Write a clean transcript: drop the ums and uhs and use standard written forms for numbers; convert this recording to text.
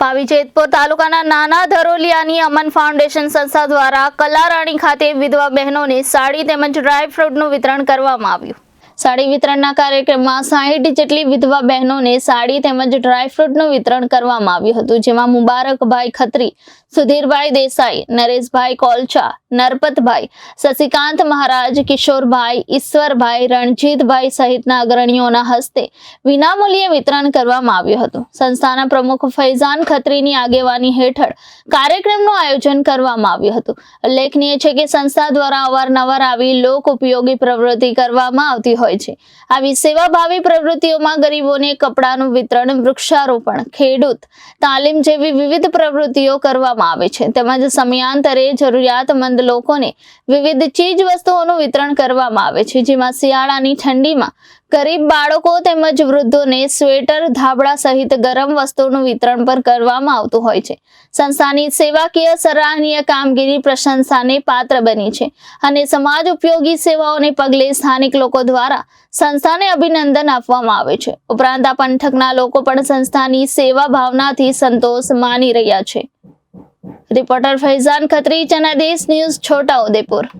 પાવી જેતપુર તાલુકાના નાના ધરોલિયાની અમન ફાઉન્ડેશન સંસ્થા દ્વારા કલારાણી ખાતે વિધવા બહેનોને સાડી તેમજ ડ્રાય ફ્રૂટનું વિતરણ કરવામાં આવ્યું। સાડી વિતરણના કાર્યક્રમમાં 60 જેટલી વિધવા બહેનોને સાડી તેમજ ડ્રાય ફ્રૂટનું વિતરણ કરવામાં આવ્યું હતું, જેમાં મુબારકભાઈ ખત્રી, સુધીરભાઈ દેસાઈ, નરેશભાઈ કોલચા, નરપતભાઈ, શશિકાંત મહારાજ, કિશોરભાઈ, ઈશ્વરભાઈ, રણજીતભાઈ સહિતના અગ્રણીઓના હસ્તે વિનામૂલ્યે વિતરણ કરવામાં આવ્યું હતું। સંસ્થાના પ્રમુખ ફૈઝાન ખત્રીની આગેવાની હેઠળ કાર્યક્રમનું આયોજન કરવામાં આવ્યું હતું। ઉલ્લેખનીય છે કે સંસ્થા દ્વારા અવારનવાર આવી લોક ઉપયોગી પ્રવૃત્તિ કરવામાં આવતી હોય છે। આવી સેવાભાવી પ્રવૃત્તિઓમાં ગરીબોને કપડાનું વિતરણ, વૃક્ષારોપણ, ખેડૂત તાલીમ જેવી વિવિધ પ્રવૃત્તિઓ કરવામાં આવે છે, તેમજ સમયાંતરે જરૂરિયાતમંદ લોકોને વિવિધ ચીજ વસ્તુઓનું વિતરણ કરવામાં આવે છે, જેમાં શિયાળાની ઠંડીમાં ગરીબ બાળકો તેમજ વૃદ્ધોને સ્વેટર, ધાબળા સહિત ગરમ વસ્તુઓનું વિતરણ પણ કરવામાં આવતું હોય છે। સંસ્થાની સેવાકીય સરાહનીય કામગીરી પ્રશંસાને પાત્ર બની છે અને સમાજ ઉપયોગી સેવાઓને પગલે સ્થાનિક લોકો દ્વારા સંસ્થાને અભિનંદન આપવામાં આવે છે। ઉપરાંત આ પંથકના લોકો પણ સંસ્થાની સેવા ભાવનાથી સંતોષ માની રહ્યા છે। Reporter Faizan Khatri, Janadesh news, Chhota Udepur.